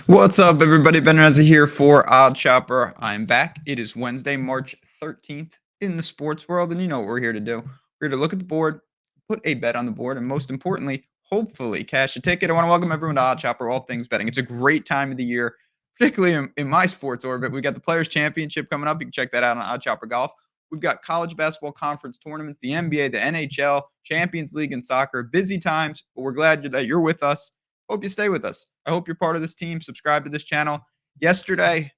What's up, everybody? Ben Reza here for Odd Chopper. I'm back. It is Wednesday, March 13th in the sports world, and you know what we're here to do. We're here to look at the board, put a bet on the board, and most importantly, hopefully cash a ticket. I want to welcome everyone to Odd Chopper, all things betting. It's a great time of the year, particularly in my sports orbit. We got the Players Championship coming up. You can check that out on Odd Chopper Golf. We've got college basketball conference tournaments, the NBA, the NHL, Champions League, and soccer. Busy times, but we're glad that you're with us. Hope you stay with us. I hope you're part of this team. Subscribe to this channel. Yesterday,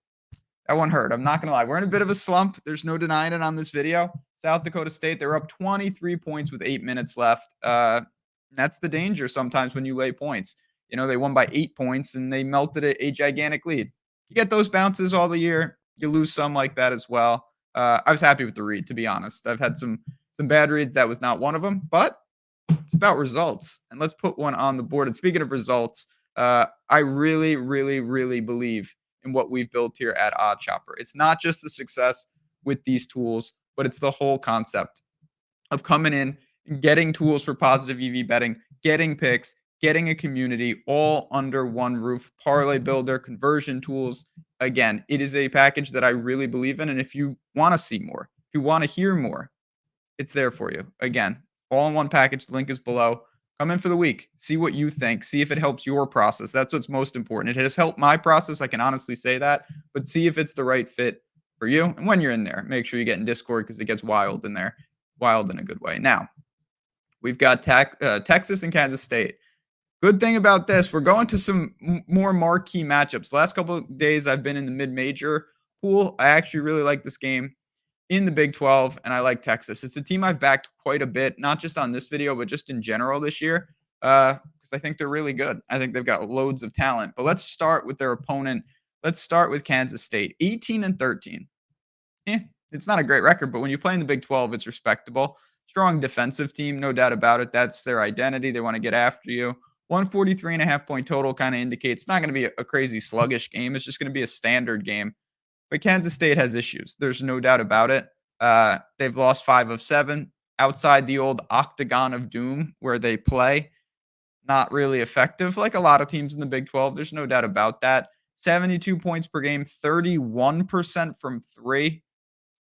that one hurt. I'm not going to lie. We're in a bit of a slump. There's no denying it on this video. South Dakota State, they're up 23 points with 8 minutes left. That's the danger sometimes when you lay points. You know, they won by 8 points and they melted a gigantic lead. You get those bounces all the year. You lose some like that as well. I was happy with the read, to be honest. I've had some bad reads. That was not one of them, but it's about results, and let's put one on the board. And speaking of results, I really, really, really believe in what we've built here at Odd Chopper. It's not just the success with these tools, but it's the whole concept of coming in and getting tools for positive EV betting, getting picks, getting a community all under one roof. Parlay builder, conversion tools. Again, it is a package that I really believe in. And if you want to see more, if you want to hear more, it's there for you. Again, all in one package. The link is below. Come in for the week. See what you think. See if it helps your process. That's what's most important. It has helped my process. I can honestly say that. But see if it's the right fit for you. And when you're in there, make sure you get in Discord because it gets wild in there. Wild in a good way. Now, we've got Texas and Kansas State. Good thing about this, we're going to some more marquee matchups. The last couple of days, I've been in the mid-major pool. I actually really like this game in the Big 12, and I like Texas. It's a team I've backed quite a bit, not just on this video, but just in general this year, because I think they're really good. I think they've got loads of talent. But let's start with their opponent. Let's start with Kansas State, 18-13. It's not a great record, but when you play in the Big 12, it's respectable. Strong defensive team, no doubt about it. That's their identity. They want to get after you. 143.5 point total kind of indicates it's not going to be a crazy sluggish game. It's just going to be a standard game. But Kansas State has issues. There's no doubt about it. They've lost 5 of 7 outside the old octagon of doom where they play. Not really effective, like a lot of teams in the Big 12. There's no doubt about that. 72 points per game, 31% from 3.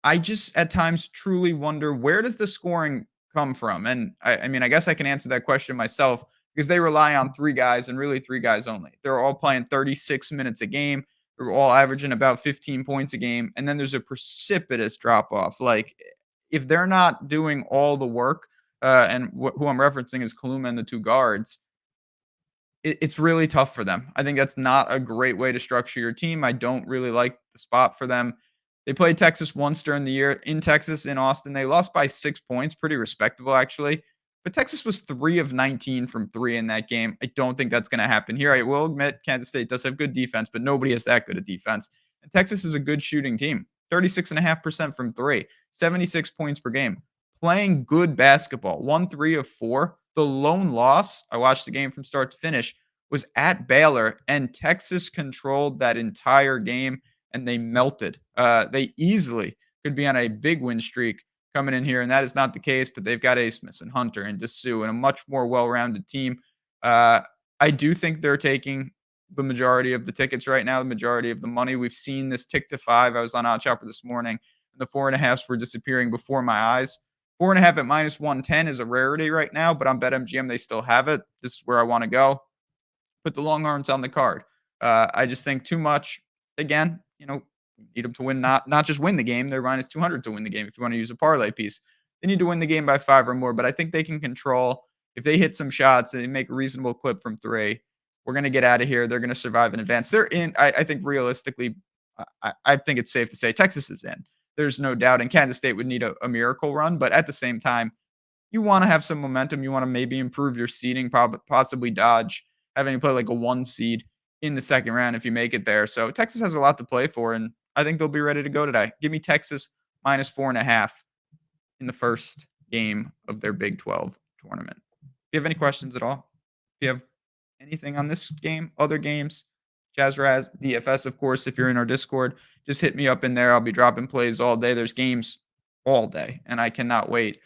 I just at times truly wonder, where does the scoring come from? And I mean, I guess I can answer that question myself because they rely on 3 guys and really 3 guys only. They're all playing 36 minutes a game. They're all averaging about 15 points a game. And then there's a precipitous drop off. Like, if they're not doing all the work, and who I'm referencing is Kaluma and the 2 guards, it's really tough for them. I think that's not a great way to structure your team. I don't really like the spot for them. They played Texas once during the year in Texas, in Austin. They lost by 6 points, pretty respectable, actually. But Texas was 3 of 19 from 3 in that game. I don't think that's going to happen here. I will admit Kansas State does have good defense, but nobody has that good a defense. And Texas is a good shooting team, 36.5% from 3, 76 points per game. Playing good basketball, 1-3 of 4. The lone loss, I watched the game from start to finish, was at Baylor, and Texas controlled that entire game, and they melted. They easily could be on a big win streak coming in here, and that is not the case, but they've got Asmus and Hunter and Dessou and a much more well-rounded team. I do think they're taking the majority of the tickets right now, the majority of the money. We've seen this tick to 5. I was on Odd Chopper this morning, and the 4.5s were disappearing before my eyes. 4.5 at -110 is a rarity right now, but on BetMGM, they still have it. This is where I want to go. Put the Longhorns on the card. I just think too much. Again, you need them to win, not just win the game. They're -200 to win the game. If you want to use a parlay piece, they need to win the game by 5 or more. But I think they can control. If they hit some shots and they make a reasonable clip from 3, we're going to get out of here. They're going to survive and advance. They're in. I think realistically, I think it's safe to say Texas is in. There's no doubt. And Kansas State would need a miracle run. But at the same time, you want to have some momentum. You want to maybe improve your seeding, possibly dodge having to play like a 1 seed in the second round if you make it there. So Texas has a lot to play for, and I think they'll be ready to go today. Give me Texas -4.5 in the first game of their Big 12 tournament. Do you have any questions at all? Do you have anything on this game, other games? Jazz DFS, of course, if you're in our Discord, just hit me up in there. I'll be dropping plays all day. There's games all day, and I cannot wait.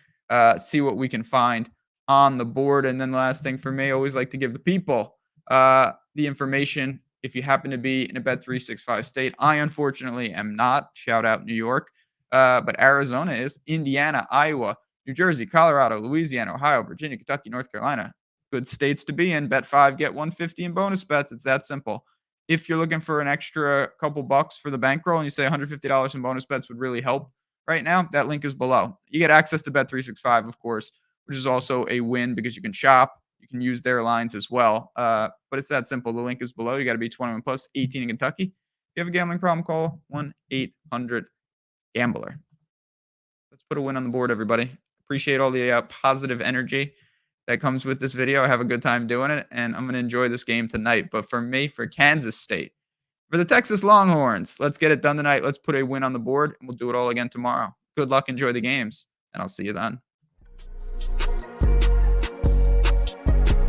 See what we can find on the board. And then the last thing for me, I always like to give the people the information if you happen to be in a Bet365 state. I unfortunately am not. Shout out New York. But Arizona is, Indiana, Iowa, New Jersey, Colorado, Louisiana, Ohio, Virginia, Kentucky, North Carolina. Good states to be in. Bet 5, get 150 in bonus bets. It's that simple. If you're looking for an extra couple bucks for the bankroll and you say $150 in bonus bets would really help right now, that link is below. You get access to Bet365, of course, which is also a win because you can shop. You can use their lines as well. But it's that simple. The link is below. You got to be 21 plus, 18 in Kentucky. If you have a gambling problem, call 1-800 Gambler. Let's put a win on the board, everybody. Appreciate all the positive energy that comes with this video. I have a good time doing it, and I'm going to enjoy this game tonight. But for me, for Kansas State, for the Texas Longhorns, let's get it done tonight. Let's put a win on the board, and we'll do it all again tomorrow. Good luck. Enjoy the games, and I'll see you then.